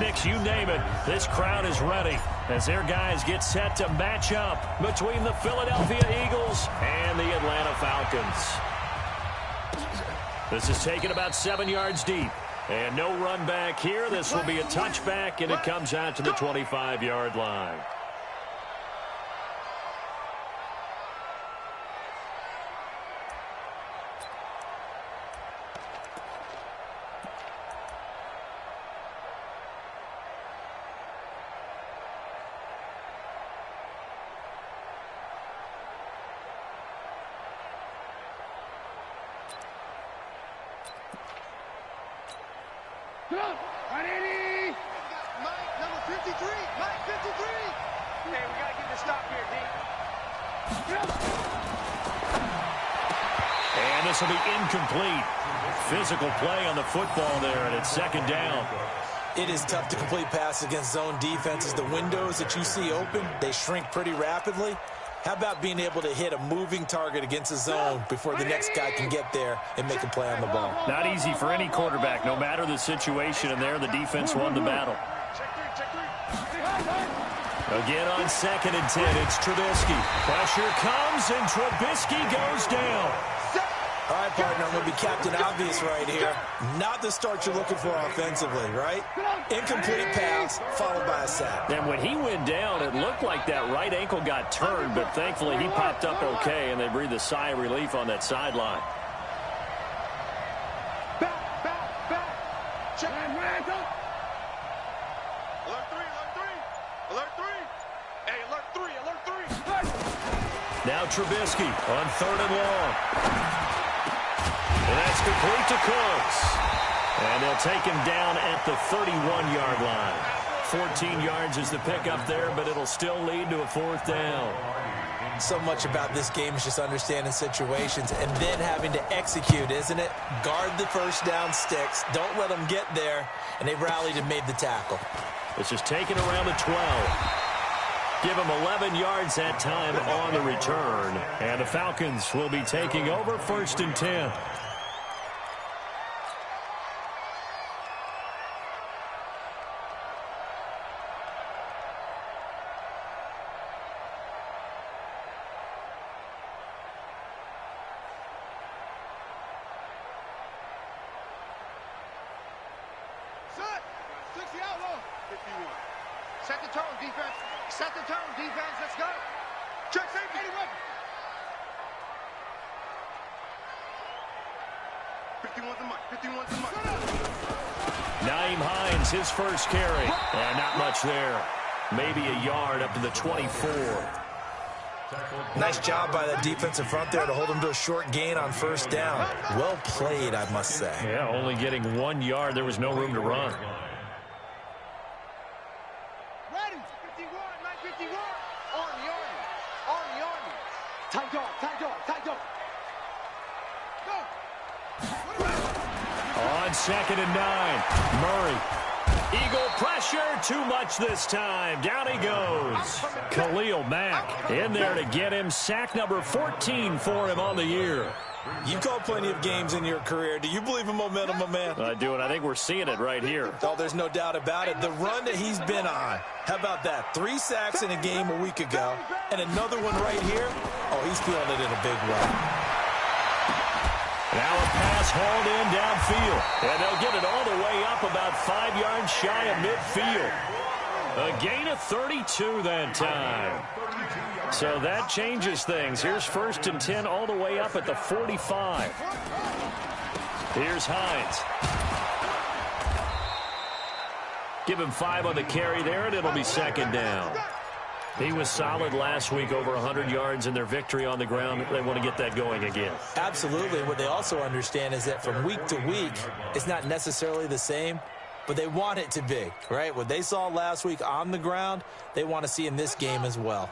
Knicks, you name it, this crowd is ready as their guys get set to match up between the Philadelphia Eagles and the Atlanta Falcons. This is taken about 7 yards deep. And no run back here. This will be a touchback, and it comes out to the 25-yard line. And this will be incomplete. Physical play on the football there, and it's second down. It is tough to complete passes against zone defenses. The windows that you see open, they shrink pretty rapidly. How about being able to hit a moving target against a zone before the next guy can get there and make a play on the ball? Not easy for any quarterback, no matter the situation, and there the defense won the battle. Again on 2nd and 10, it's Trubisky. Pressure comes, and Trubisky goes down. All right, partner, I'm going to be Captain Obvious right here. Not the start you're looking for offensively, right? Incomplete pass followed by a sack. And when he went down, it looked like that right ankle got turned, but thankfully he popped up okay, and they breathed a sigh of relief on that sideline. Check. Alert 3. Hey, alert 3. Now Trubisky on 3rd and long. And that's complete to Cooks. And they'll take him down at the 31-yard line. 14 yards is the pickup there, but it'll still lead to a 4th down. So much about this game is just understanding situations and then having to execute, isn't it? Guard the first down sticks. Don't let them get there. And they rallied and made the tackle. This is taken around the 12. Give him 11 yards that time on the return. And the Falcons will be taking over 1st and 10. Set the tone, defense. Set the tone, defense. Let's go. Check safety. 51's the mic. 51's the mic. Nyheim Hines, his first carry. And not much there. Maybe a yard up to the 24. Nice job by that defensive front there to hold him to a short gain on 1st down. Well played, I must say. Yeah, only getting 1 yard. There was no room to run. Ready. 51, 951. On the Army. Tight dog. Go. On 2nd and 9, Murray. Eagle pressure, too much this time. Down he goes. Khalil Mack in there to get him. Sack number 14 for him on the year. You've called plenty of games in your career. Do you believe in momentum, my man? I do, and I think we're seeing it right here. Oh, there's no doubt about it. The run that he's been on. How about that? 3 sacks in a game a week ago, and another one right here. Oh, he's feeling it in a big way. Now a pass hauled in downfield. And they'll get it all the way up about 5 yards shy of midfield. A gain of 32 that time. So that changes things. Here's 1st and 10 all the way up at the 45. Here's Hines. Give him 5 on the carry there, and it'll be 2nd down. He was solid last week, over 100 yards in their victory on the ground. They want to get that going again. Absolutely. What they also understand is that from week to week, it's not necessarily the same, but they want it to be, right? What they saw last week on the ground, they want to see in this game as well.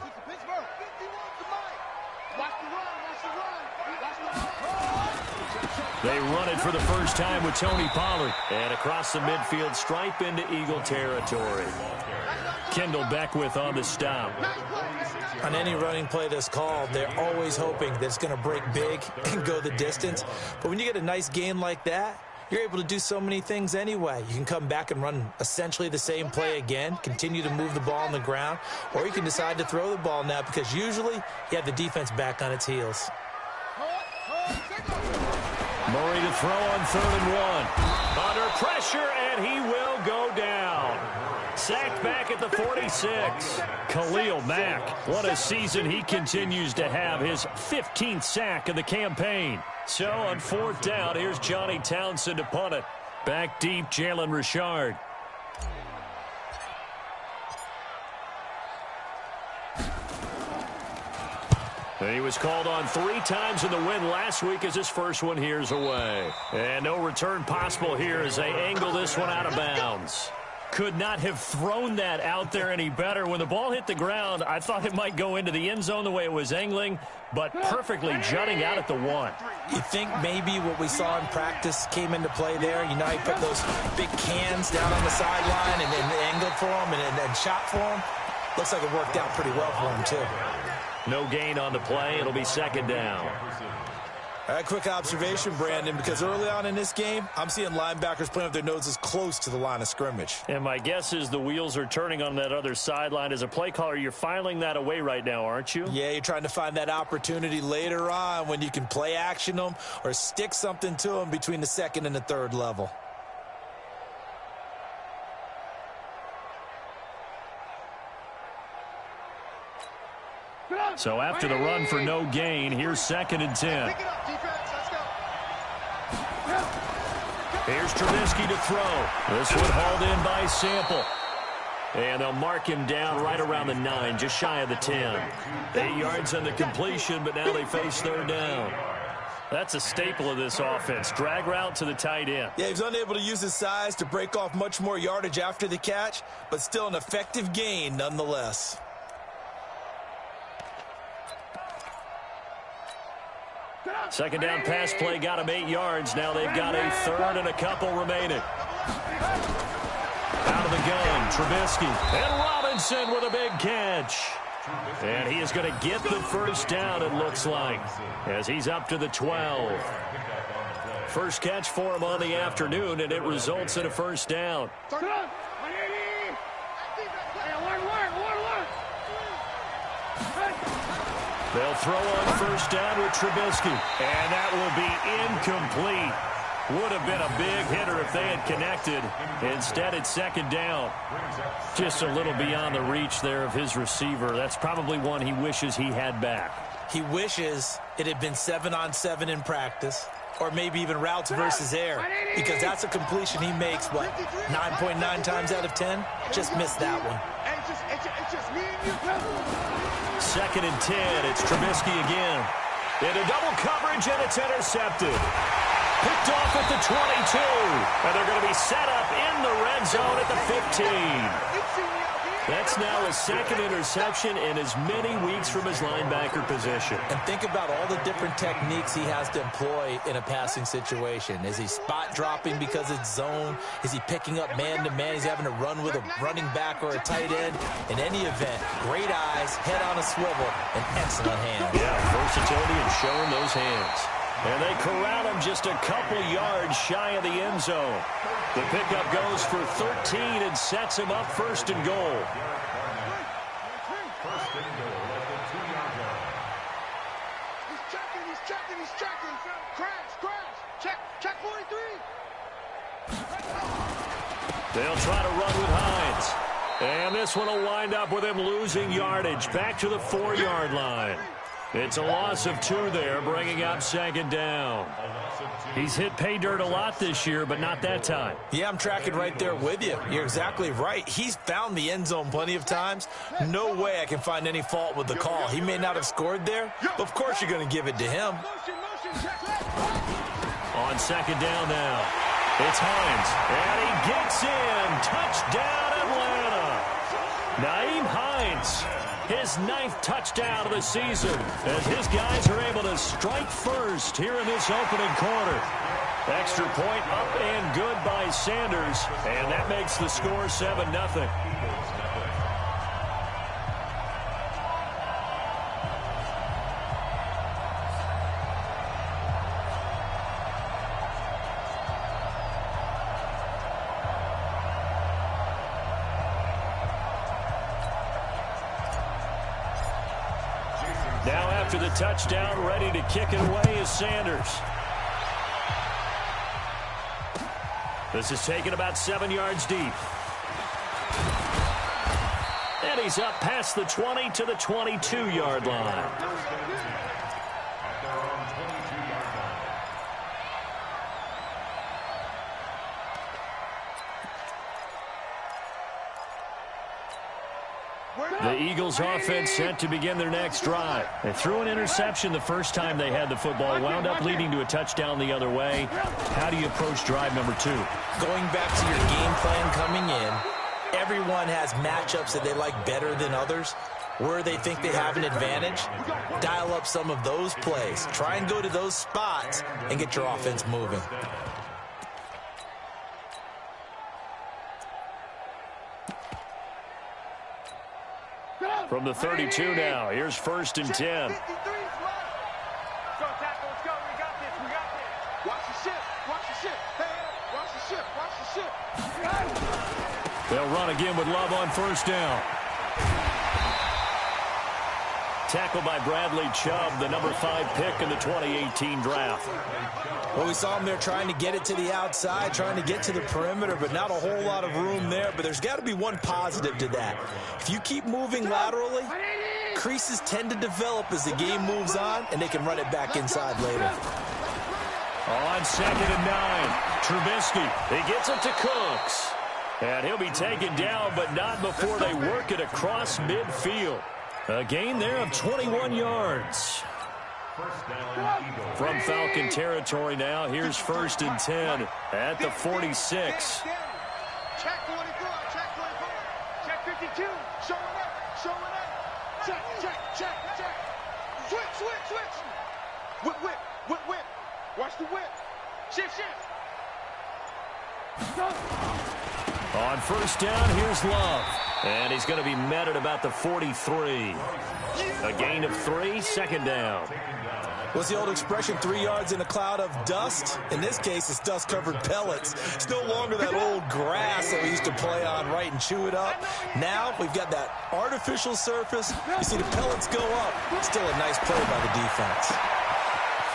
They run it for the first time with Tony Pollard. And across the midfield stripe into Eagle territory. Kendall Beckwith on the stop. On any running play that's called, they're always hoping that it's going to break big and go the distance. But when you get a nice gain like that, you're able to do so many things anyway. You can come back and run essentially the same play again, continue to move the ball on the ground, or you can decide to throw the ball now because usually you have the defense back on its heels. Murray to throw on 3rd and 1. Under pressure, and he will go down. Sacked back at the 46. Khalil Mack, what a season he continues to have. His 15th sack of the campaign. So on 4th down, here's Johnny Townsend to punt it. Back deep, Jalen Richard. He was called on 3 times in the win last week as his first one here's away. And no return possible here as they angle this one out of bounds. Could not have thrown that out there any better. When the ball hit the ground, I thought it might go into the end zone the way it was angling, but perfectly jutting out at the 1. You think maybe what we saw in practice came into play there? You know, he put those big cans down on the sideline and angled for him and shot for him. Looks like it worked out pretty well for him, too. No gain on the play. It'll be 2nd down. All right, quick observation, Brandon, because early on in this game, I'm seeing linebackers playing with their noses close to the line of scrimmage. And my guess is the wheels are turning on that other sideline. As a play caller, you're filing that away right now, aren't you? Yeah, you're trying to find that opportunity later on when you can play action them or stick something to them between the 2nd and the 3rd level. So after the run for no gain, here's 2nd and 10. Pick it up, defense. Let's go. Here's Trubisky to throw. This one hauled in by Sample. And they'll mark him down right around the 9, just shy of the 10. 8 yards on the completion, but now they face 3rd down. That's a staple of this offense. Drag route to the tight end. Yeah, he's unable to use his size to break off much more yardage after the catch, but still an effective gain nonetheless. Second down pass play got him 8 yards. Now they've got a 3rd and a couple remaining. Out of the gun, Trubisky. And Robinson with a big catch. And he is going to get the 1st down, it looks like, as he's up to the 12. First catch for him on the afternoon, and it results in a 1st down. They'll throw on 1st down with Trubisky. And that will be incomplete. Would have been a big hitter if they had connected. Instead, it's 2nd down. Just a little beyond the reach there of his receiver. That's probably one he wishes he had back. He wishes it had been 7-on-7 in practice, or maybe even routes versus air, because that's a completion he makes, what, 9.9 times out of 10? Just missed that one. It's just me and you. 2nd and 10. It's Trubisky again. Into double coverage, and it's intercepted. Picked off at the 22. And they're going to be set up in the red zone at the 15. That's now his 2nd interception in as many weeks from his linebacker position. And think about all the different techniques he has to employ in a passing situation. Is he spot dropping because it's zone? Is he picking up man-to-man? He's having to run with a running back or a tight end. In any event, great eyes, head on a swivel, and excellent hands. Yeah, versatility and showing those hands. And they corral him just a couple yards shy of the end zone. The pickup goes for 13 and sets him up 1st and goal. He's checking. Crash. Check 43. They'll try to run with Hines. And this one will wind up with him losing yardage back to the 4-yard line. It's a loss of 2 there, bringing up 2nd down. He's hit pay dirt a lot this year, but not that time. Yeah, I'm tracking right there with you. You're exactly right. He's found the end zone plenty of times. No way I can find any fault with the call. He may not have scored there, but of course you're going to give it to him. On 2nd down now, it's Hines, and he gets in. Touchdown, Atlanta. Nyheim Hines, his 9th touchdown of the season, as his guys are able to strike first here in this opening quarter. Extra point up and good by Sanders, and that makes the score 7-0. Now after the touchdown, ready to kick it away is Sanders. This is taken about 7 yards deep. And he's up past the 20 to the 22-yard line. The Eagles offense set to begin their next drive. They threw an interception the first time they had the football, wound up leading to a touchdown the other way. How do you approach drive number 2? Going back to your game plan coming in, everyone has matchups that they like better than others. Where they think they have an advantage, dial up some of those plays. Try and go to those spots and get your offense moving. From the 32 now, here's 1st and 10. Go, tackle, let's go. We got this. We got this. Watch the ship. Watch the ship. Hey, watch the ship. Watch the ship. They'll run again with Love on 1st down. Tackled by Bradley Chubb, the number 5 pick in the 2018 draft. Well, we saw him there trying to get it to the outside, trying to get to the perimeter, but not a whole lot of room there. But there's got to be one positive to that. If you keep moving laterally, creases tend to develop as the game moves on, and they can run it back inside later. On 2nd and 9, Trubisky. He gets it to Cooks. And he'll be taken down, but not before they work it across midfield. A gain there of 21 yards. From Falcon territory now, here's 1st and 10 at the 46. Check 44, check 44, check 52, showing up, showing up. Check, check, check, check. Switch, switch, switch. Whip, whip, whip, whip. Watch the whip. Shift, shift. On 1st down, here's Love. And he's going to be met at about the 43. A gain of 3, 2nd down. What's the old expression, 3 yards in a cloud of dust? In this case, it's dust-covered pellets. It's no longer that old grass that we used to play on, right, and chew it up. Now we've got that artificial surface. You see the pellets go up. Still a nice play by the defense.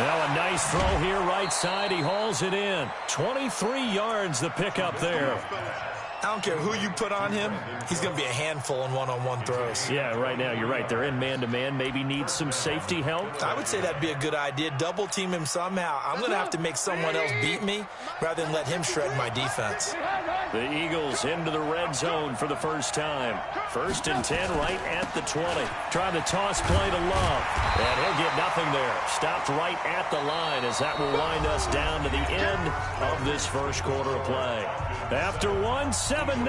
Now a nice throw here, right side. He hauls it in. 23 yards the pickup there. I don't care who you put on him. He's going to be a handful in one-on-one throws. Yeah, right now, you're right. They're in man-to-man. Maybe needs some safety help. I would say that'd be a good idea. Double team him somehow. I'm going to have to make someone else beat me rather than let him shred my defense. The Eagles into the red zone for the first time. 1st and 10 right at the 20. Trying to toss play to Love. And he'll get nothing there. Stopped right at the line as that will wind us down to the end of this first quarter of play. After 1, 7-0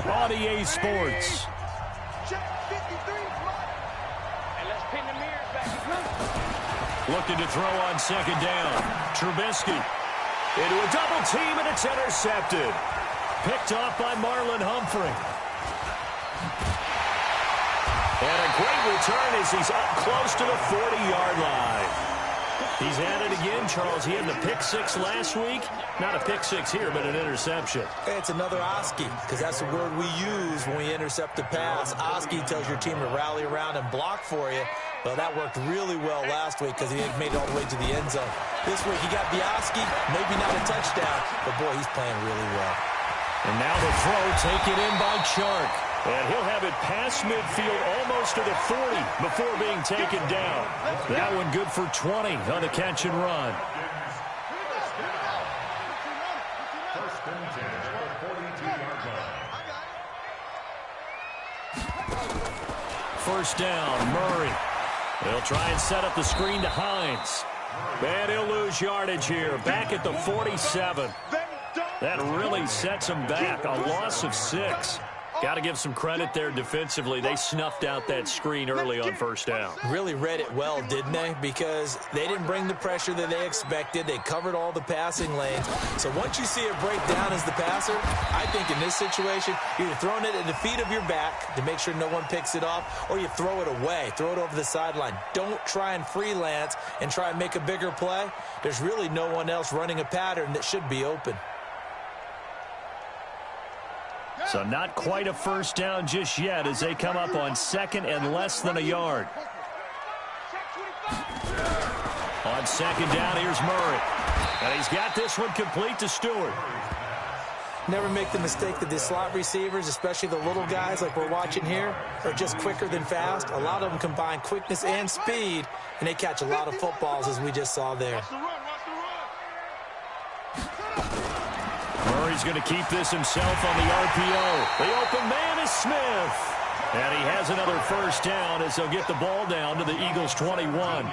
on EA Sports. Looking to throw on 2nd down. Trubisky into a double team, and it's intercepted. Picked off by Marlon Humphrey. And a great return as he's up close to the 40-yard line. He's at it again, Charles. He had the pick 6 last week. Not a pick 6 here, but an interception. It's another Oski, because that's the word we use when we intercept a pass. Oski tells your team to rally around and block for you. Well, that worked really well last week because he made it all the way to the end zone. This week he got the Oski, maybe not a touchdown, but boy, he's playing really well. And now the throw taken in by Chark. And he'll have it past midfield almost to the 40 before being taken down. That one good for 20 on the catch and run. First down, Murray. They'll try and set up the screen to Hines. And he'll lose yardage here, back at the 47. That really sets him back, a loss of 6. Got to give some credit there defensively. They snuffed out that screen early on 1st down. Really read it well, didn't they? Because they didn't bring the pressure that they expected. They covered all the passing lanes. So once you see it break down as the passer, I think in this situation, you're either throwing it at the feet of your back to make sure no one picks it off, or you throw it away, throw it over the sideline. Don't try and freelance and try and make a bigger play. There's really no one else running a pattern that should be open. So not quite a 1st down just yet as they come up on 2nd and less than a yard. On second down, here's Murray. And he's got this one complete to Stewart. Never make the mistake that the slot receivers, especially the little guys like we're watching here, are just quicker than fast. A lot of them combine quickness and speed, and they catch a lot of footballs, as we just saw there. Murray's going to keep this himself on the RPO. The open man is Smith. And he has another first down as they'll get the ball down to the Eagles' 21.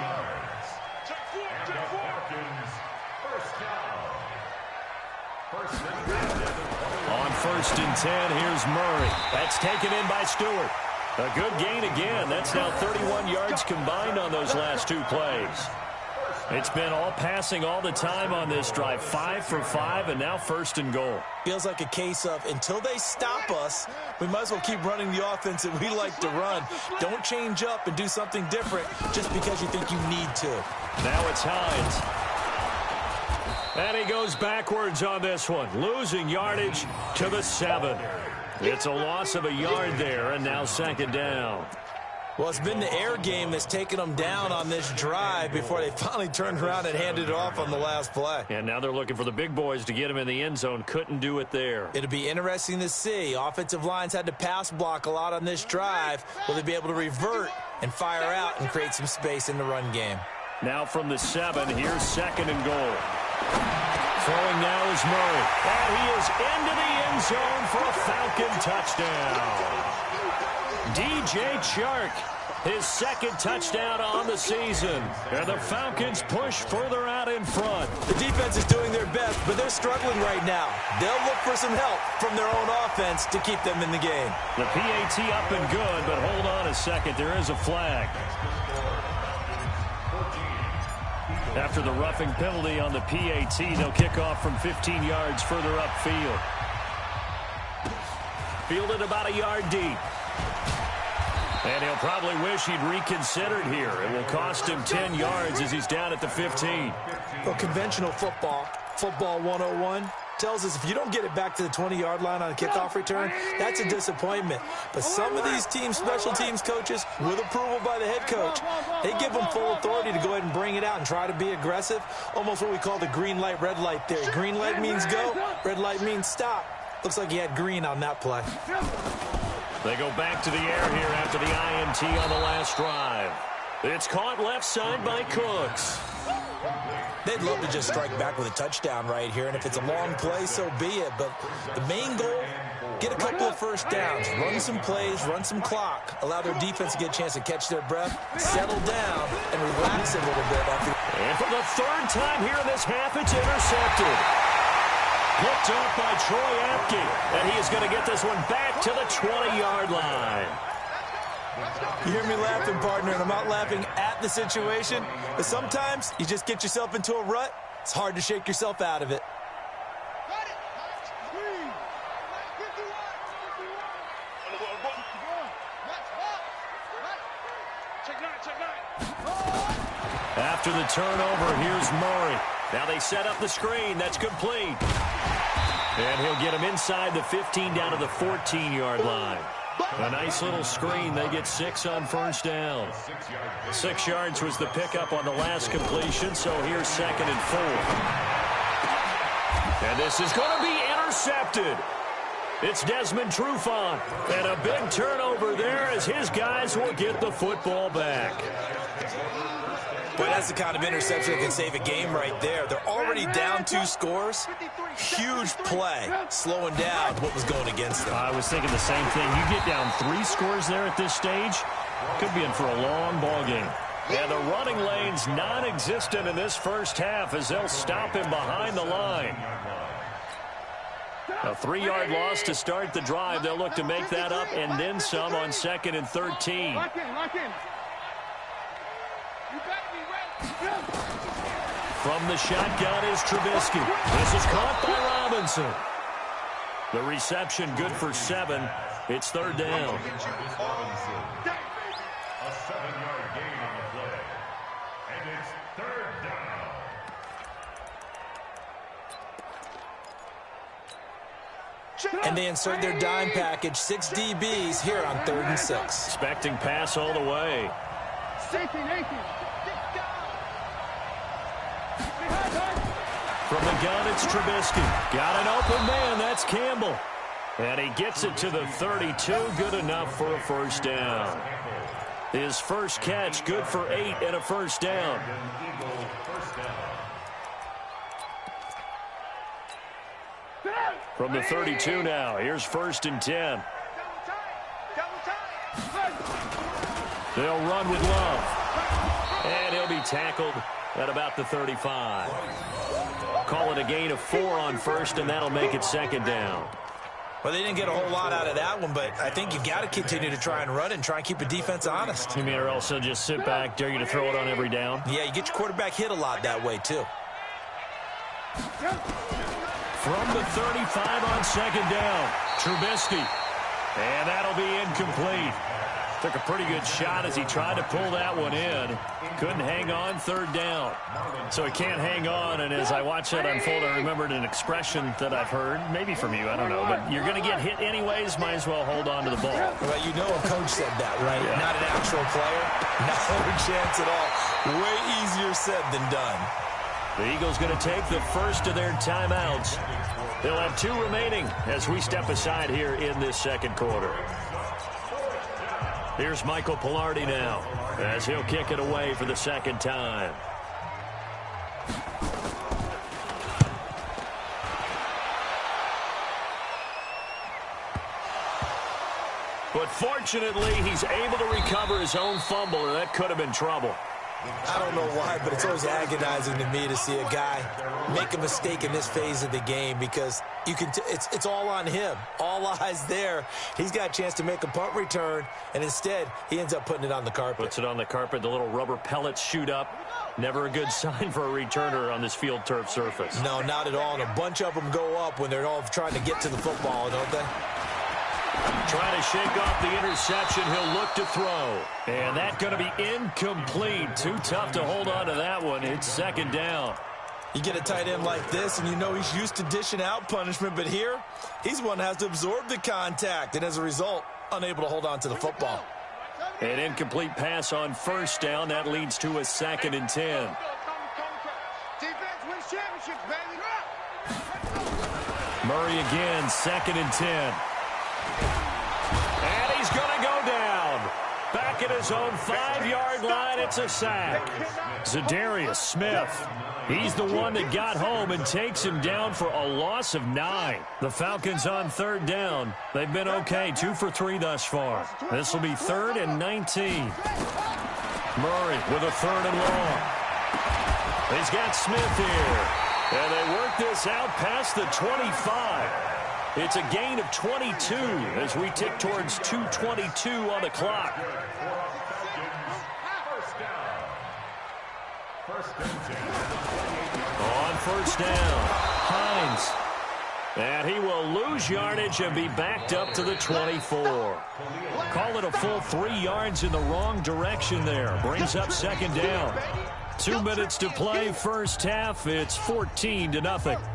On first and 10, here's Murray. That's taken in by Stewart. A good gain again. That's now 31 yards combined on those last two plays. It's been all passing all the time on this drive. 5 for 5, and now first and goal. Feels like a case of until they stop us, we might as well keep running the offense that we like to run. Don't change up and do something different just because you think you need to. Now it's Hines. And he goes backwards on this one, losing yardage to the 7. It's a loss of a yard there, and now second down. Well, it's been the air game that's taken them down on this drive before they finally turned around and handed it off on the last play. And now they're looking for the big boys to get him in the end zone. Couldn't do it there. It'll be interesting to see. Offensive lines had to pass block a lot on this drive. Will they be able to revert and fire out and create some space in the run game? Now from the 7, here's second and goal. Throwing now is Murray. And he is into the end zone for a Falcon touchdown. DJ Chark, his second touchdown on the season. And the Falcons push further out in front. The defense is doing their best, but they're struggling right now. They'll look for some help from their own offense to keep them in the game. The PAT up and good, but hold on a second. There is a flag. After the roughing penalty on the PAT, they'll kick off from 15 yards further upfield. Fielded about a yard deep. And he'll probably wish he'd reconsidered here. It will cost him 10 yards as he's down at the 15. Well, conventional football 101, tells us if you don't get it back to the 20-yard line on a kickoff return, that's a disappointment. But some of these teams, special teams coaches, with approval by the head coach, they give them full authority to go ahead and bring it out and try to be aggressive. Almost what we call the green light, red light theory. Green light means go, red light means stop. Looks like he had green on that play. They go back to the air here after the INT on the last drive. It's caught left side by Cooks. They'd love to just strike back with a touchdown right here, and if it's a long play, so be it. But the main goal, get a couple of first downs, run some plays, run some clock, allow their defense to get a chance to catch their breath, settle down, and relax a little bit. And for the third time here in this half, it's intercepted. Picked off by Troy Apke, and he is going to get this one back to the 20-yard line. You hear me laughing, partner, and I'm not laughing at the situation, but sometimes you just get yourself into a rut. It's hard to shake yourself out of it. After the turnover, here's Murray. Now they set up the screen. That's complete. And he'll get him inside the 15 down to the 14-yard line. A nice little screen. They get 6 on first down. 6 yards was the pickup on the last completion, so here's second and 4. And this is going to be intercepted. It's Desmond Trufant. And a big turnover there as his guys will get the football back. Boy, that's the kind of interception that can save a game right there. They're already down 2 scores. Huge play, slowing down what was going against them. I was thinking the same thing. You get down 3 scores there at this stage, could be in for a long ball game. And the running lane's non-existent in this first half as they'll stop him behind the line. A 3-yard loss to start the drive. They'll look to make that up and then some on second and 13. Lock in. From the shotgun is Trubisky. This is caught by Robinson. The reception good for 7. It's third down. A 7-yard gain on the play. And it's third down. And they insert their dime package, 6 DBs here on 3rd and 6. Expecting pass all the way. From the gun, it's Trubisky. Got an open man. That's Campbell. And he gets it to the 32. Good enough for a first down. His first catch, good for 8 and a first down. From the 32 now, here's 1st and 10. They'll run with Love. And he'll be tackled at about the 35. Call it a gain of 4 on 1st, and that'll make it 2nd down. Well, they didn't get a whole lot out of that one, but I think you got to continue to try and run and try and keep the defense honest. You mean or else they'll just sit back, dare you to throw it on every down? Yeah, you get your quarterback hit a lot that way, too. From the 35 on 2nd down, Trubisky. And that'll be incomplete. Took a pretty good shot as he tried to pull that one in. Couldn't hang on, 3rd down. So he can't hang on, and as I watched that unfold, I remembered an expression that I've heard, maybe from you, I don't know, but you're going to get hit anyways, might as well hold on to the ball. Well, you know a coach said that, right? Yeah. Not an actual player. Not a chance at all. Way easier said than done. The Eagles going to take the first of their timeouts. They'll have 2 remaining as we step aside here in this 2nd quarter. Here's Michael Palardy now as he'll kick it away for the 2nd time. But fortunately, he's able to recover his own fumble, or that could have been trouble. I don't know why, but it's always agonizing to me to see a guy make a mistake in this phase of the game because you can it's all on him. All eyes there. He's got a chance to make a punt return, and instead he ends up putting it on the carpet. Puts it on the carpet. The little rubber pellets shoot up. Never a good sign for a returner on this field turf surface. No, not at all. And a bunch of them go up when they're all trying to get to the football, don't they? Trying to shake off the interception. He'll look to throw. And that's going to be incomplete. Too tough to hold on to that one. It's 2nd down. You get a tight end like this, and you know he's used to dishing out punishment. But here, he's one that has to absorb the contact. And as a result, unable to hold on to the football. An incomplete pass on 1st down. That leads to a 2nd and 10. Defense wins championships, baby. Murray again, 2nd and 10. And he's going to go down. Back at his own 5-yard line, it's a sack. Za'Darius Smith. He's the one that got home and takes him down for a loss of 9. The Falcons on 3rd down. They've been okay, 2 for 3 thus far. This will be 3rd and 19. Murray with a 3rd and long. He's got Smith here. And they work this out past the 25. It's a gain of 22 as we tick towards 2:22 on the clock. On 1st down, Hines. And he will lose yardage and be backed up to the 24. Call it a full 3 yards in the wrong direction there. Brings up 2nd down. 2 minutes to play, first half. It's 14-0.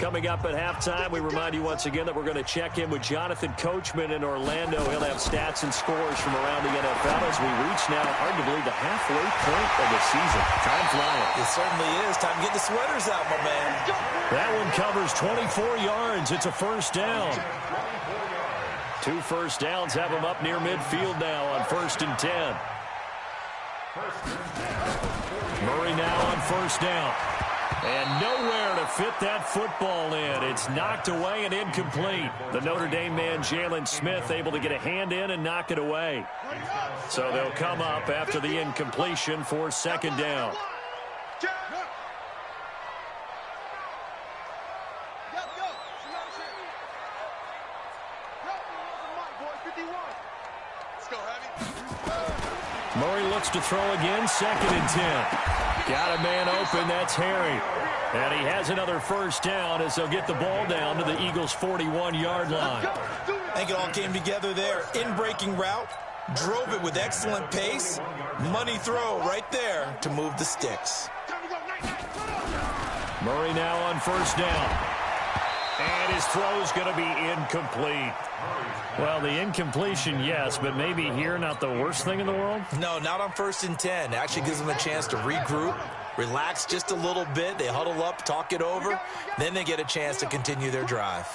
Coming up at halftime, we remind you once again that we're going to check in with Jonathan Coachman in Orlando. He'll have stats and scores from around the NFL as we reach now, hard to believe, the halfway point of the season. Time flying. It certainly is. Time to get the sweaters out, my man. That one covers 24 yards. It's a 1st down. 2 first downs have him up near midfield now on 1st and 10. Murray now on 1st down. And nowhere to fit that football in. It's knocked away and incomplete. The Notre Dame man, Jalen Smith, able to get a hand in and knock it away. So they'll come up after the incompletion for 2nd down. Murray looks to throw again, 2nd and 10. Got a man open, that's Harry. And he has another 1st down as they'll get the ball down to the Eagles' 41-yard line. I think it all came together there. In-breaking route, drove it with excellent pace. Money throw right there to move the sticks. Murray now on 1st down. And his throw is going to be incomplete. Well, the incompletion, yes, but maybe here not the worst thing in the world? No, not on 1st and 10. Actually gives them a chance to regroup, relax just a little bit. They huddle up, talk it over. Then they get a chance to continue their drive.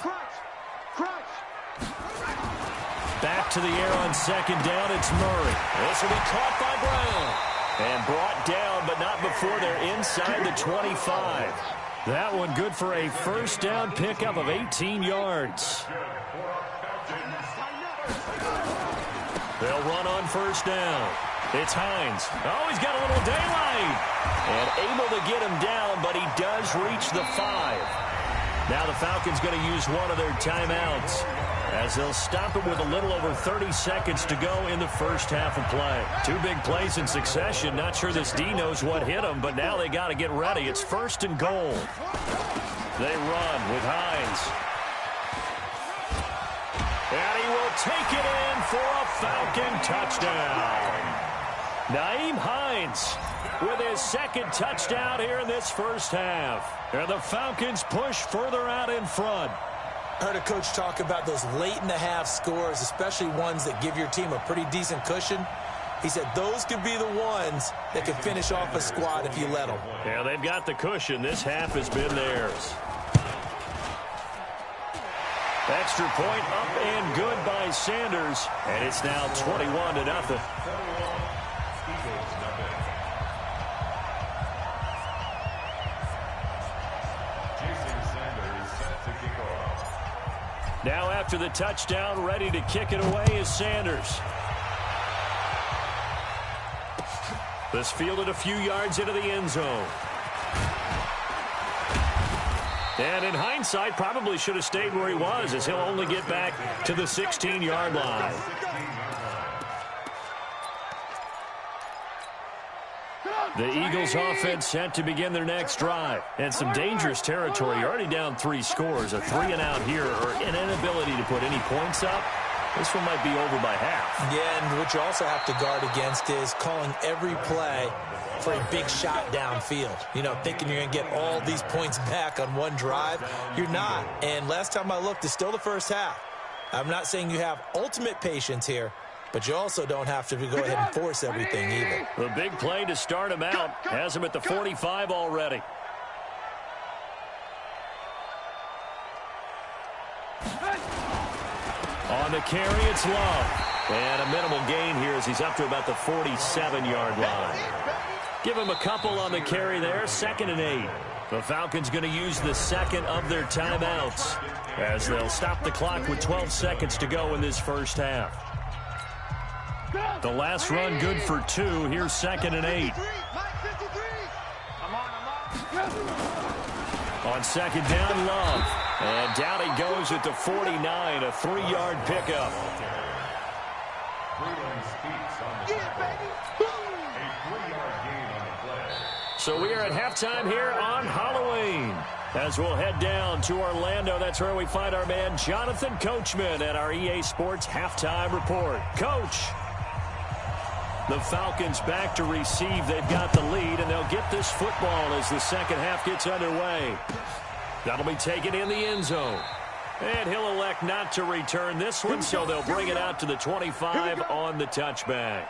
Back to the air on second down. It's Murray. This will be caught by Brown. And brought down, but not before they're inside the 25. That one good for a first down pickup of 18 yards. They'll run on first down. It's Hines. Oh, he's got a little daylight. And able to get him down, but he does reach the 5. Now the Falcons going to use one of their timeouts, as they'll stop it with a little over 30 seconds to go in the first half of play. 2 big plays in succession. Not sure this D knows what hit them, but now they got to get ready. It's first and goal. They run with Hines. And he will take it in for a Falcon touchdown. Nyheim Hines with his second touchdown here in this first half. And the Falcons push further out in front. I heard a coach talk about those late-in-the-half scores, especially ones that give your team a pretty decent cushion. He said those could be the ones that could finish off a squad if you let them. Yeah, they've got the cushion. This half has been theirs. Extra point up and good by Sanders. And it's now 21-0. Now after the touchdown, ready to kick it away is Sanders. This fielded a few yards into the end zone. And in hindsight, probably should have stayed where he was, as he'll only get back to the 16-yard line. The Eagles offense set to begin their next drive. And some dangerous territory. You're already down 3 scores. A 3-and-out here, or an inability to put any points up. This one might be over by half. Yeah, and what you also have to guard against is calling every play for a big shot downfield. You know, thinking you're going to get all these points back on one drive. You're not. And last time I looked, it's still the first half. I'm not saying you have ultimate patience here, but you also don't have to go ahead and force everything either. The big play to start him out has him at the 45 already. On the carry, it's Love. And a minimal gain here as he's up to about the 47-yard line. Give him a couple on the carry there. 2nd and 8. The Falcons going to use the second of their timeouts, as they'll stop the clock with 12 seconds to go in this first half. The last run good for 2. Here's 2nd and 8. On second down, Love. And down he goes at the 49, a 3-yard pickup. So we are at halftime here on Halloween. As we'll head down to Orlando, that's where we find our man Jonathan Coachman at our EA Sports Halftime Report. Coach, the Falcons back to receive. They've got the lead, and they'll get this football as the second half gets underway. That'll be taken in the end zone. And he'll elect not to return this one, so they'll bring it out to the 25 on the touchback.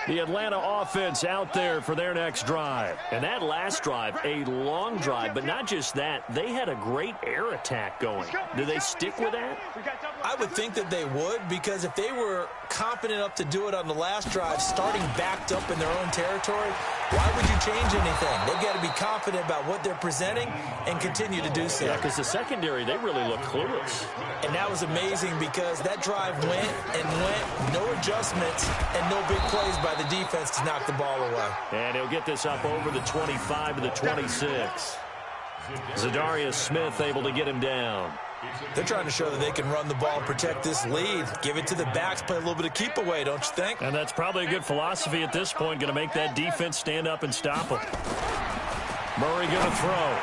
The Atlanta offense out there for their next drive. And that last drive, a long drive, but not just that. They had a great air attack going. Do they stick with that? I would think that they would, because if they were confident enough to do it on the last drive, starting backed up in their own territory, why would you change anything? They've got to be confident about what they're presenting and continue to do so. Yeah, because the secondary, they really look clueless. And that was amazing, because that drive went and went, no adjustments and no big plays by the defense to knock the ball away. And he'll get this up over the 25 to the 26. Zadarius Smith able to get him down. They're trying to show that they can run the ball and protect this lead. Give it to the backs, play a little bit of keep away, don't you think? And that's probably a good philosophy at this point, going to make that defense stand up and stop them. Murray going to throw.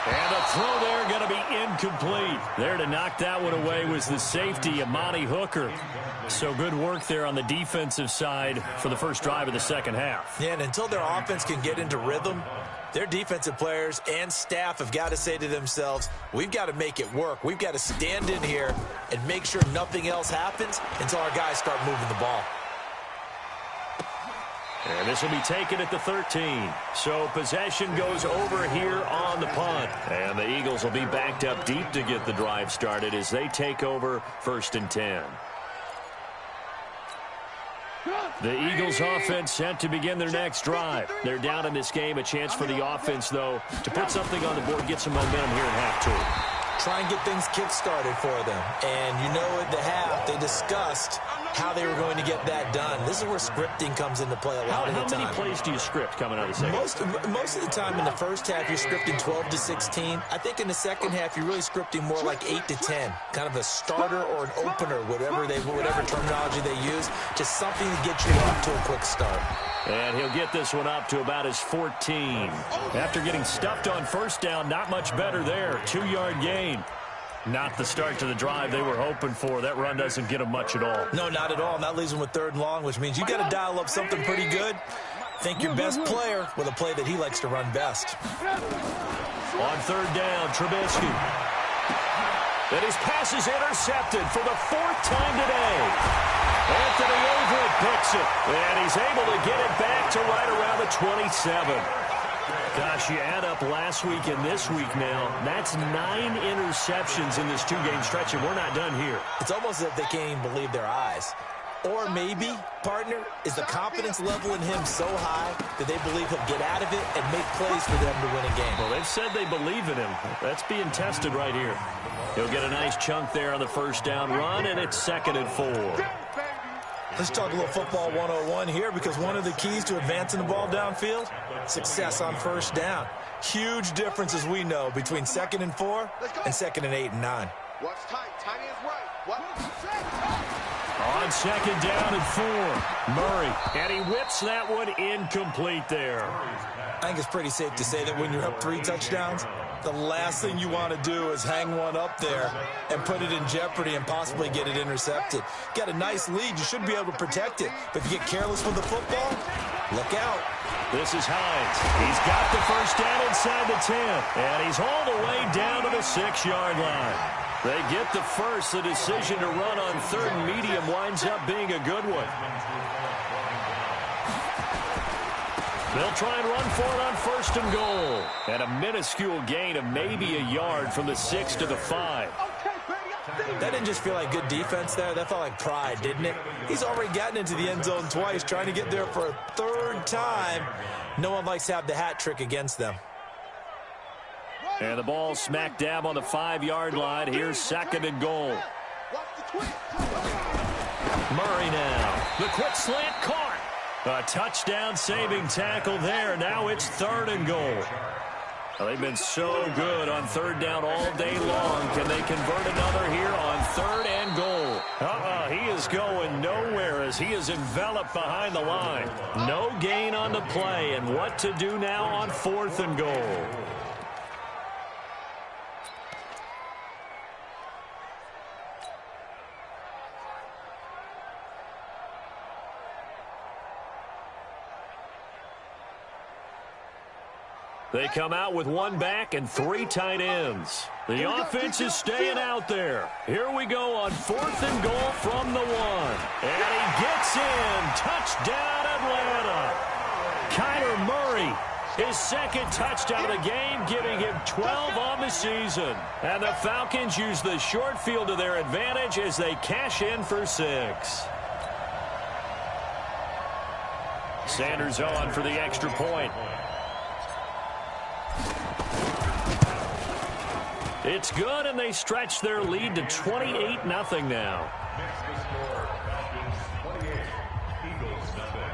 And the throw there going to be incomplete. There to knock that one away was the safety, Amani Hooker. So good work there on the defensive side for the first drive of the second half. Yeah, and until their offense can get into rhythm, their defensive players and staff have got to say to themselves, we've got to make it work. We've got to stand in here and make sure nothing else happens until our guys start moving the ball. And this will be taken at the 13. So possession goes over here on the punt. And the Eagles will be backed up deep to get the drive started as they take over 1st and 10. The Eagles offense set to begin their next drive. They're down in this game. A chance for the offense, though, to put something on the board, get some momentum here in half two. Try and get things kick-started for them. And you know at the half, they discussed how they were going to get that done. This is where scripting comes into play a lot of the time. How many plays do you script coming out of the second? Most of the time in the first half, you're scripting 12 to 16. I think in the second half, you're really scripting more like 8 to 10. Kind of a starter or an opener, whatever terminology they use. Just something to get you off to a quick start. And he'll get this one up to about his 14. After getting stuffed on first down, not much better there. 2-yard gain. Not the start to the drive they were hoping for. That run doesn't get them much at all. No, not at all. And that leaves them with 3rd and long, which means you got to dial up something pretty good. Think your best player with a play that he likes to run best. On 3rd down, Trubisky. And his pass is intercepted for the 4th time today. Anthony Averett picks it. And he's able to get it back to right around the 27. Gosh, you add up last week and this week now. That's 9 interceptions in this 2-game stretch, and we're not done here. It's almost as if they can't even believe their eyes. Or maybe, partner, is the confidence level in him so high that they believe he'll get out of it and make plays for them to win a game. Well, they've said they believe in him. That's being tested right here. He'll get a nice chunk there on the 1st down run, and it's 2nd and 4. Let's talk a little football 101 here, because one of the keys to advancing the ball downfield, success on 1st down. Huge difference, as we know, between 2nd and 4 and 2nd and 8 and 9. What's tight? Tight is right. On 2nd down and 4, Murray. And he whips that one incomplete there. I think it's pretty safe to say that when you're up 3 touchdowns, the last thing you want to do is hang one up there and put it in jeopardy and possibly get it intercepted. Got a nice lead. You should be able to protect it. But if you get careless with the football, look out. This is Hines. He's got the 1st down inside the 10. And he's all the way down to the 6-yard line. They get the first. The decision to run on 3rd and medium winds up being a good one. They'll try and run for it on 1st and goal. And a minuscule gain of maybe a yard from the 6 to the 5. That didn't just feel like good defense there. That felt like pride, didn't it? He's already gotten into the end zone twice, trying to get there for a 3rd time. No one likes to have the hat trick against them. And the ball smack dab on the 5-yard line. Here's 2nd and goal. Murray now. The quick slant caught. A touchdown-saving tackle there. Now it's 3rd and goal. Well, they've been so good on 3rd down all day long. Can they convert another here on 3rd and goal? He is going nowhere as he is enveloped behind the line. No gain on the play, and what to do now on 4th and goal? They come out with 1 back and 3 tight ends. The offense is staying out there. Here we go on 4th and goal from the 1. And he gets in. Touchdown, Atlanta. Kyler Murray, his 2nd touchdown of the game, giving him 12 on the season. And the Falcons use the short field to their advantage as they cash in for 6. Sanders on for the extra point. It's good, and they stretch their lead to 28-0 now. Next to score, Falcons 28, Eagles nothing.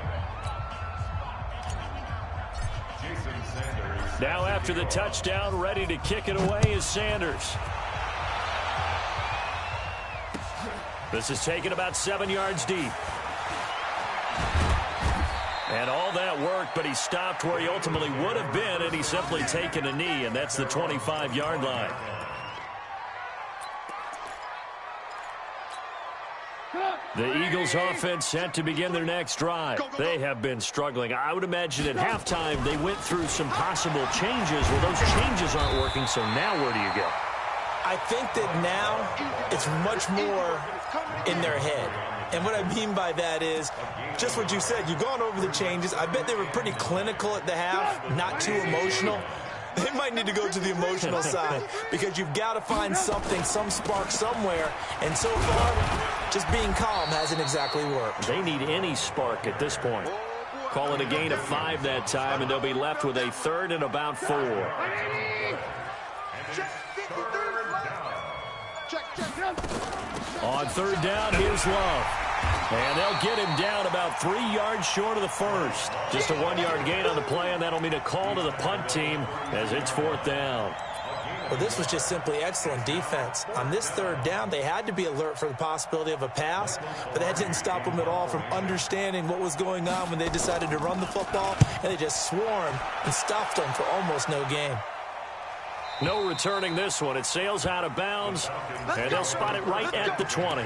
Jason Sanders. Now after the touchdown, ready to kick it away is Sanders. This is taken about 7 yards deep. And all that work, but he stopped where he ultimately would have been, and he's simply taken a knee, and that's the 25-yard line. The Eagles offense set to begin their next drive. They have been struggling. I would imagine at halftime they went through some possible changes. Well, those changes aren't working, so now where do you go? I think that now it's much more in their head. And what I mean by that is just what you said. You've gone over the changes. I bet they were pretty clinical at the half, not too emotional. They might need to go to the emotional side because you've got to find something, some spark somewhere. And so far, just being calm hasn't exactly worked. They need any spark at this point. Call it a gain of 5 that time, and they'll be left with a 3rd and about 4. On 3rd down, here's Love. And they'll get him down about 3 yards short of the first. Just a 1-yard gain on the play, and that'll mean a call to the punt team as it's 4th down. Well, this was just simply excellent defense. On this 3rd down, they had to be alert for the possibility of a pass, but that didn't stop them at all from understanding what was going on when they decided to run the football, and they just swarmed and stuffed them for almost no gain. No returning this one. It sails out of bounds, and they'll spot it right at the 20.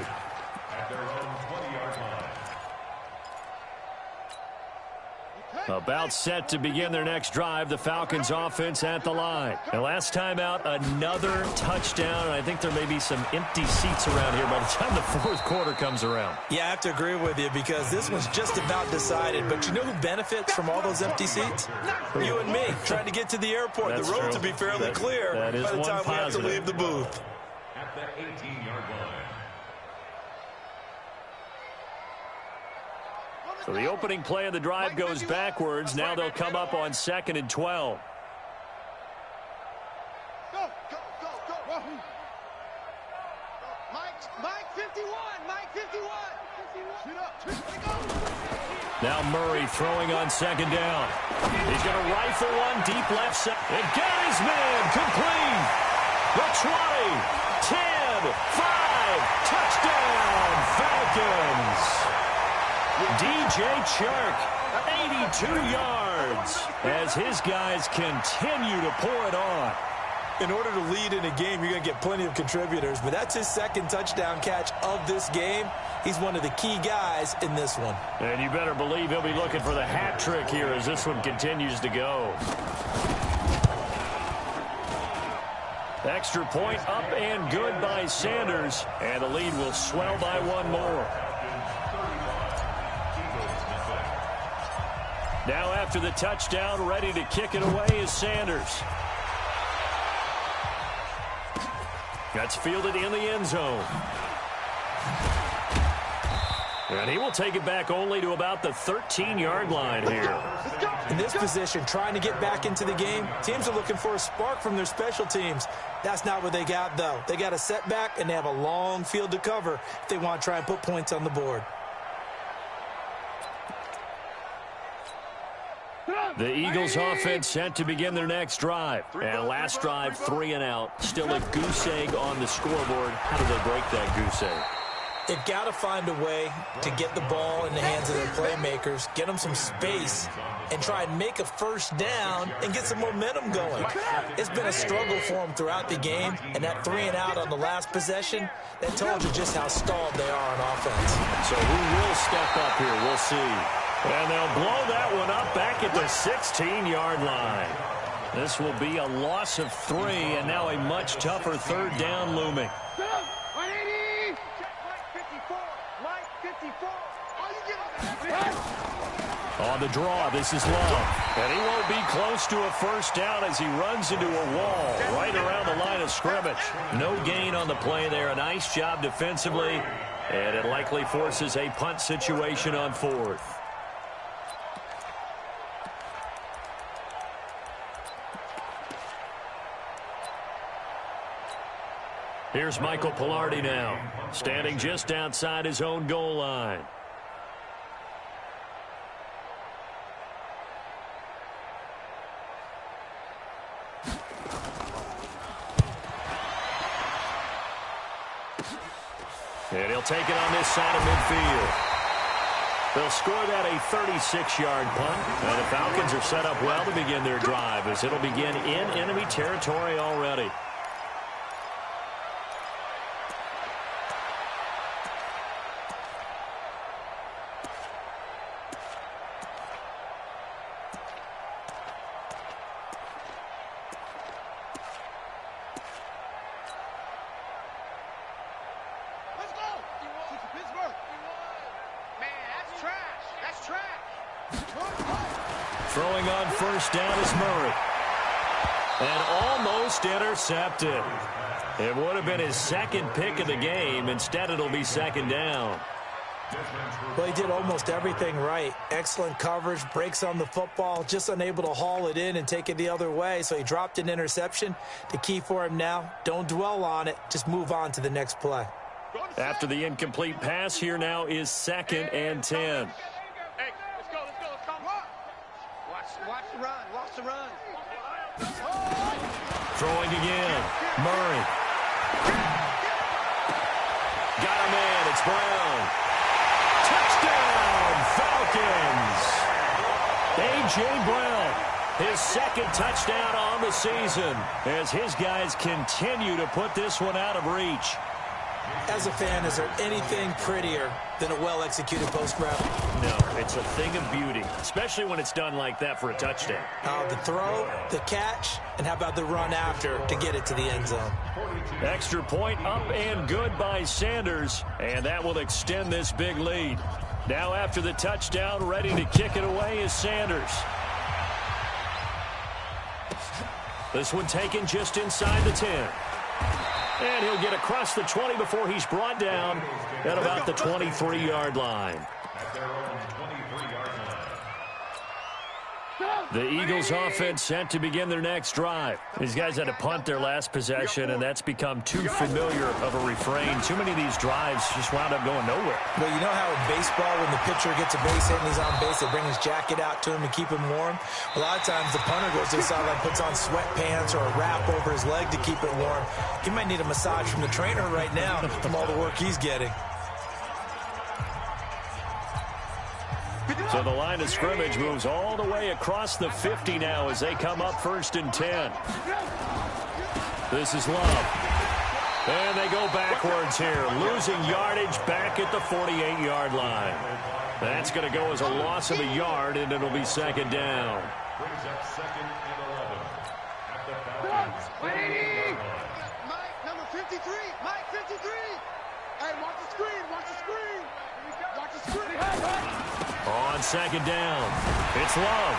About set to begin their next drive, the Falcons offense at the line. And last time out, another touchdown, and I think there may be some empty seats around here by the time the 4th quarter comes around. Yeah, I have to agree with you because this one's just about decided. But you know who benefits from all those empty seats? You and me, trying to get to the airport. That's the road true. to be fairly clear by the time we have to leave the booth. At the 18-yard line. So the opening play of the drive goes backwards. Now they'll come up on 2nd and 12. Go, go, go, go. Mike 51, Mike 51. Shoot up, go. Now Murray throwing on 2nd down. He's going to rifle one deep left side. And got his man complete. The 20, 10, 5, touchdown, Falcons. DJ Chark, 82 yards, as his guys continue to pour it on. In order to lead in a game, you're going to get plenty of contributors, but that's his 2nd touchdown catch of this game. He's one of the key guys in this one. And you better believe he'll be looking for the hat trick here as this one continues to go. Extra point up and good by Sanders, and the lead will swell by 1 more. Now after the touchdown, ready to kick it away is Sanders. That's fielded in the end zone. And he will take it back only to about the 13-yard line here. In this position, trying to get back into the game, teams are looking for a spark from their special teams. That's not what they got, though. They got a setback, and they have a long field to cover if they want to try and put points on the board. The Eagles offense set to begin their next drive. And last drive, 3 and out. Still a goose egg on the scoreboard. How do they break that goose egg? They've got to find a way to get the ball in the hands of their playmakers, get them some space, and try and make a 1st down and get some momentum going. It's been a struggle for them throughout the game, and that 3 and out on the last possession, that told you just how stalled they are on offense. So who will step up here? We'll see. And they'll blow that one up back at the 16-yard line. This will be a loss of 3, and now a much tougher 3rd down looming. 180. Mike 54. Mike 54. Oh, you get it. On the draw, this is Love. And he won't be close to a 1st down as he runs into a wall right around the line of scrimmage. No gain on the play there. A nice job defensively. And it likely forces a punt situation on 4th. Here's Michael Palardy now, standing just outside his own goal line. And he'll take it on this side of midfield. They'll score that a 36-yard punt. And the Falcons are set up well to begin their drive as it'll begin in enemy territory already. Throwing on first down is Murray. And almost intercepted. It would have been his second pick of the game. Instead, it'll be second down. Well, he did almost everything right. Excellent coverage, breaks on the football, just unable to haul it in and take it the other way. So he dropped an interception. The key for him now, don't dwell on it. Just move on to the next play. After the incomplete pass, here now is 2nd and 10. Watch the run. Throwing again. Murray. Got him in. It's Brown. Touchdown, Falcons. A.J. Brown, his second touchdown on the season as his guys continue to put this one out of reach. As a fan, is there anything prettier than a well-executed post route? No, it's a thing of beauty, especially when it's done like that for a touchdown. The throw, the catch, and how about the run after to get it to the end zone? Extra point up and good by Sanders, and that will extend this big lead. Now after the touchdown, ready to kick it away is Sanders. This one taken just inside the 10. And he'll get across the 20 before he's brought down at about the 23-yard line. The Eagles offense set to begin their next drive. These guys had to punt their last possession, and that's become too familiar of a refrain. Too many of these drives just wound up going nowhere. But you know how in baseball, when the pitcher gets a base hit and he's on base, they bring his jacket out to him to keep him warm? A lot of times the punter goes to the sideline, puts on sweatpants or a wrap over his leg to keep it warm. He might need a massage from the trainer right now from all the work he's getting. So the line of scrimmage moves all the way across the 50 now as they come up 1st and 10. This is Love. And they go backwards here, losing yardage back at the 48-yard line. That's going to go as a loss of a yard, and it'll be 2nd down. Brings up 2nd and 11 at the Falcons. Mike, number 53. Mike, 53. Hey, watch the screen. Watch the screen. Watch the screen. On 2nd down, it's Love.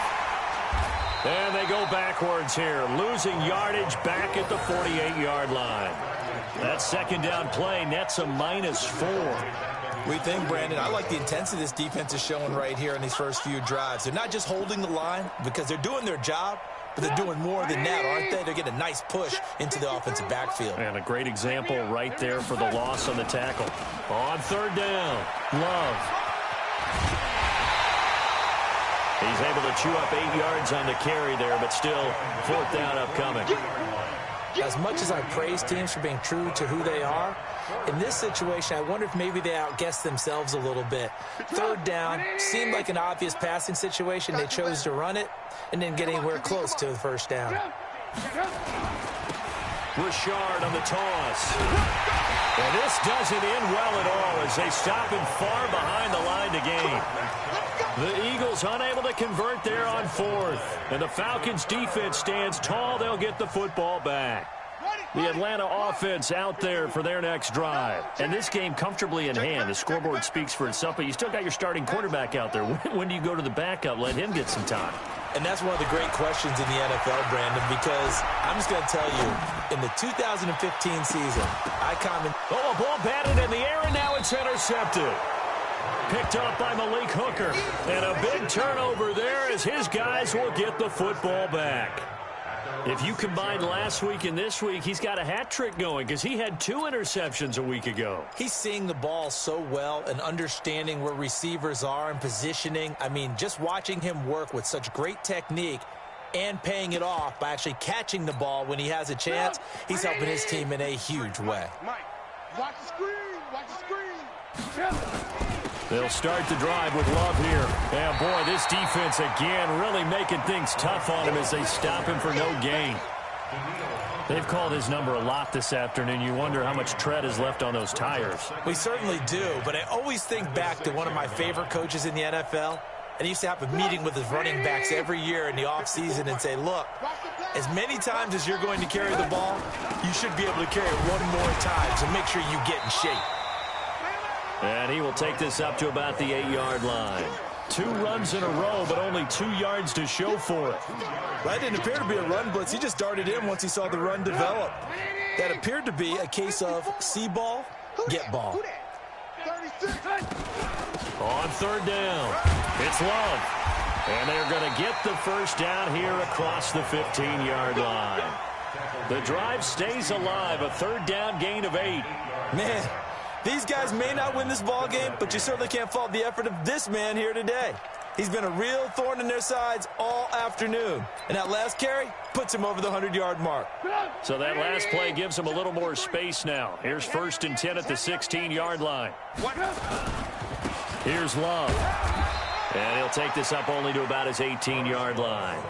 And they go backwards here, losing yardage back at the 48-yard line. That 2nd down play nets a -4. We think, Brandon, I like the intensity this defense is showing right here in these first few drives. They're not just holding the line because they're doing their job, but they're doing more than that, aren't they? They're getting a nice push into the offensive backfield. And a great example right there for the loss on the tackle. On 3rd down, Love. He's able to chew up 8 yards on the carry there, but still 4th down upcoming. As much as I praise teams for being true to who they are, in this situation, I wonder if maybe they outguessed themselves a little bit. 3rd down seemed like an obvious passing situation. They chose to run it and didn't get anywhere close to the 1st down. Richard on the toss. And this doesn't end well at all as they stop him far behind the line to gain. The Eagles unable to convert there on 4th. And the Falcons defense stands tall. They'll get the football back. The Atlanta offense out there for their next drive. And this game comfortably in hand. The scoreboard speaks for itself, but you still got your starting quarterback out there. When do you go to the backup? Let him get some time. And that's one of the great questions in the NFL, Brandon, because I'm just going to tell you, in the 2015 season, a ball batted in the air, and now it's intercepted. Picked up by Malik Hooker. And a big turnover there as his guys will get the football back. If you combine last week and this week, he's got a hat trick going because he had 2 interceptions a week ago. He's seeing the ball so well and understanding where receivers are and positioning. I mean, just watching him work with such great technique and paying it off by actually catching the ball when he has a chance, he's helping his team in a huge way. Mike, watch the screen. Watch the screen. They'll start the drive with Love here. And, boy, this defense again really making things tough on him as they stop him for no gain. They've called his number a lot this afternoon. You wonder how much tread is left on those tires. We certainly do, but I always think back to one of my favorite coaches in the NFL. And he used to have a meeting with his running backs every year in the offseason and say, look, as many times as you're going to carry the ball, you should be able to carry it one more time, so make sure you get in shape. And he will take this up to about the 8-yard line. 2 runs in a row, but only 2 yards to show for it. That didn't appear to be a run blitz. He just darted in once he saw the run develop. That appeared to be a case of see ball, get ball. On 3rd down, it's Love. And they're going to get the first down here across the 15-yard line. The drive stays alive, a 3rd down gain of 8. Man, these guys may not win this ball game, but you certainly can't fault the effort of this man here today. He's been a real thorn in their sides all afternoon. And that last carry puts him over the 100-yard mark. So that last play gives him a little more space now. Here's 1st and 10 at the 16-yard line. Here's Love. And he'll take this up only to about his 18-yard line.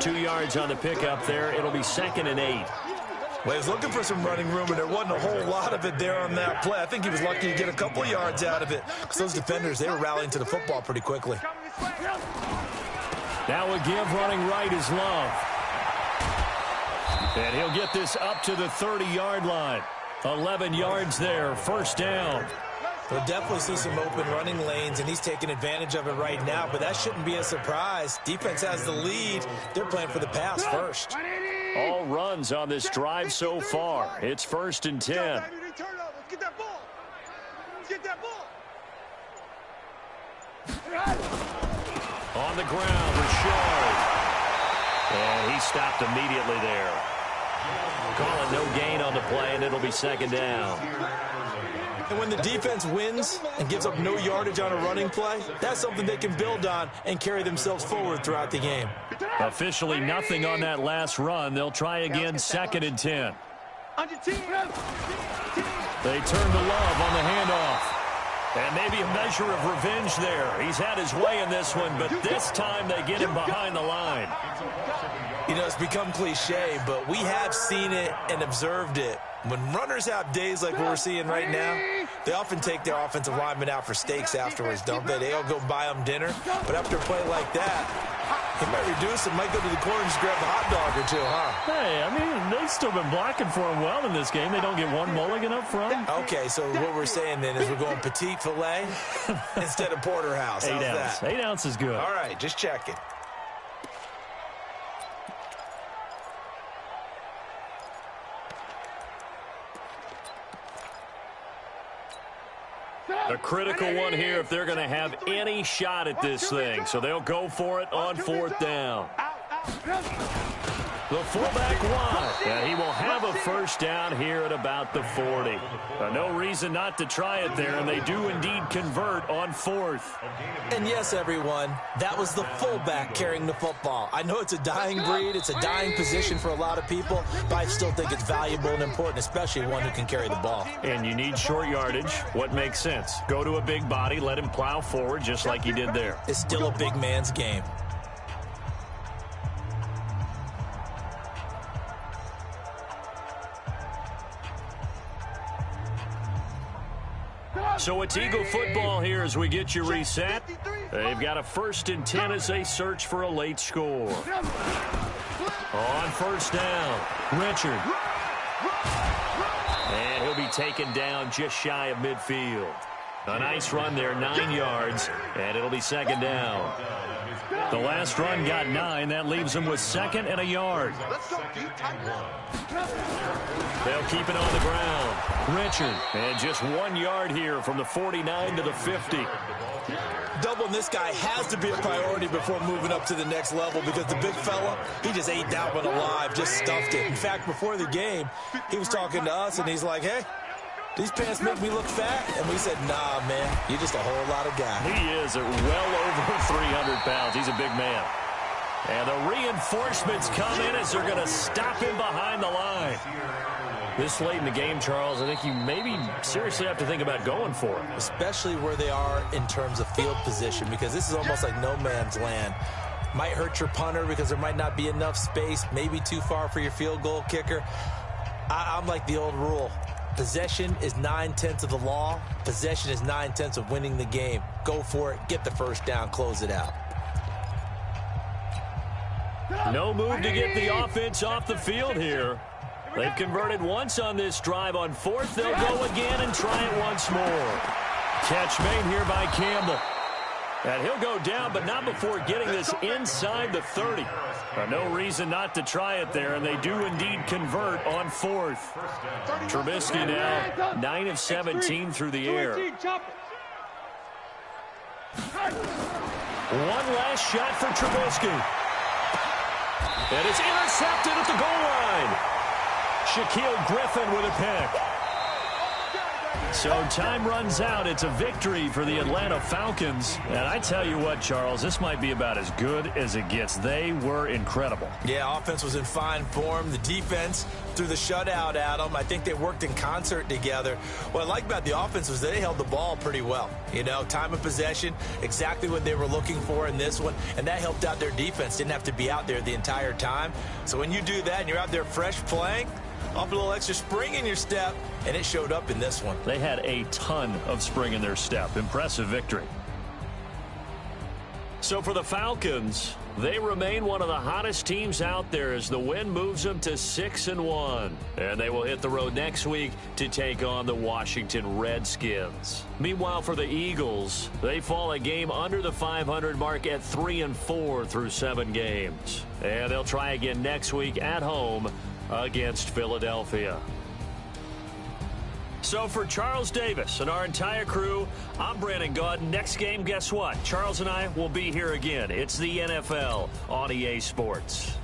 2 yards on the pickup there. It'll be 2nd and 8. Well, he was looking for some running room, and there wasn't a whole lot of it there on that play. I think he was lucky to get a couple of yards out of it because those defenders, they were rallying to the football pretty quickly. Now a give running right is Love. And he'll get this up to the 30-yard line. 11 yards there, 1st down. We'll definitely see some open running lanes, and he's taking advantage of it right now, but that shouldn't be a surprise. Defense has the lead. They're playing for the pass first. All runs on this drive so far. It's 1st and 10. Get that ball. Get that ball. On the ground, Rashard. And he stopped immediately there. Calling no gain on the play, and it'll be 2nd down. And when the defense wins and gives up no yardage on a running play, that's something they can build on and carry themselves forward throughout the game. Officially nothing on that last run. They'll try again, 2nd and 10. They turn to Love on the handoff. And maybe a measure of revenge there. He's had his way in this one, but this time they get him behind the line. You know, it's become cliche, but we have seen it and observed it. When runners have days like we're seeing right now, they often take their offensive linemen out for steaks afterwards, don't they? They'll go buy them dinner. But after a play like that, he might reduce it, might go to the corner and just grab a hot dog or two, huh? Hey, I mean, they've still been blocking for him well in this game. They don't get one mulligan up front. Okay, so what we're saying then is we're going petite filet instead of porterhouse. 8 How's ounce. that? 8 ounce is good. All right, just checking. A critical one here if they're going to have any shot at this thing. So they'll go for it on 4th down. The fullback wide, and he will have a first down here at about the 40. No reason not to try it there, and they do indeed convert on 4th. And yes, everyone, that was the fullback carrying the football. I know it's a dying breed, it's a dying position for a lot of people, but I still think it's valuable and important, especially one who can carry the ball. And you need short yardage. What makes sense? Go to a big body, let him plow forward just like he did there. It's still a big man's game. So it's Eagle football here as we get you reset. They've got a 1st and 10 as they search for a late score. On 1st down, Richard. And he'll be taken down just shy of midfield. A nice run there, 9 yards, and it'll be 2nd down. The last run got 9. That leaves him with 2nd and a yard. They'll keep it on the ground. Richard, and just 1 yard here from the 49 to the 50. Doubling this guy has to be a priority before moving up to the next level because the big fella, he just ate that one alive, just stuffed it. In fact, before the game, he was talking to us, and he's like, hey, these pants make me look fat. And we said, nah, man, you're just a whole lot of guy. He is at well over 300 pounds. He's a big man. And the reinforcements come in as they're going to stop him behind the line. This late in the game, Charles, I think you maybe seriously have to think about going for it. Especially where they are in terms of field position, because this is almost like no man's land. Might hurt your punter because there might not be enough space, maybe too far for your field goal kicker. I'm like the old rule. Possession is 9/10 of the law. Possession is 9/10 of winning the game. Go for it. Get the first down. Close it out. No move to get the offense off the field here. They've converted once on this drive. On fourth, they'll go again and try it once more. Catch made here by Campbell. And he'll go down, but not before getting this inside the 30. No reason not to try it there, and they do indeed convert on fourth. Trubisky now 9 of 17 through the air. One last shot for Trubisky. And it's intercepted at the goal line. Shaquille Griffin with a pick. So time runs out. It's a victory for the Atlanta Falcons. And I tell you what, Charles, this might be about as good as it gets. They were incredible. Yeah, offense was in fine form. The defense threw the shutout at them. I think they worked in concert together. What I like about the offense was they held the ball pretty well. You know, time of possession, exactly what they were looking for in this one. And that helped out their defense. Didn't have to be out there the entire time. So when you do that and you're out there fresh playing, off a little extra spring in your step, and it showed up in this one. They had a ton of spring in their step. Impressive victory. So for the Falcons, they remain one of the hottest teams out there as the win moves them to 6-1. And they will hit the road next week to take on the Washington Redskins. Meanwhile, for the Eagles, they fall a game under the 500 mark at 3-4 through 7 games. And they'll try again next week at home against Philadelphia. So for Charles Davis and our entire crew, I'm Brandon Gaudin. Next game, guess what? Charles and I will be here again. It's the NFL on EA Sports.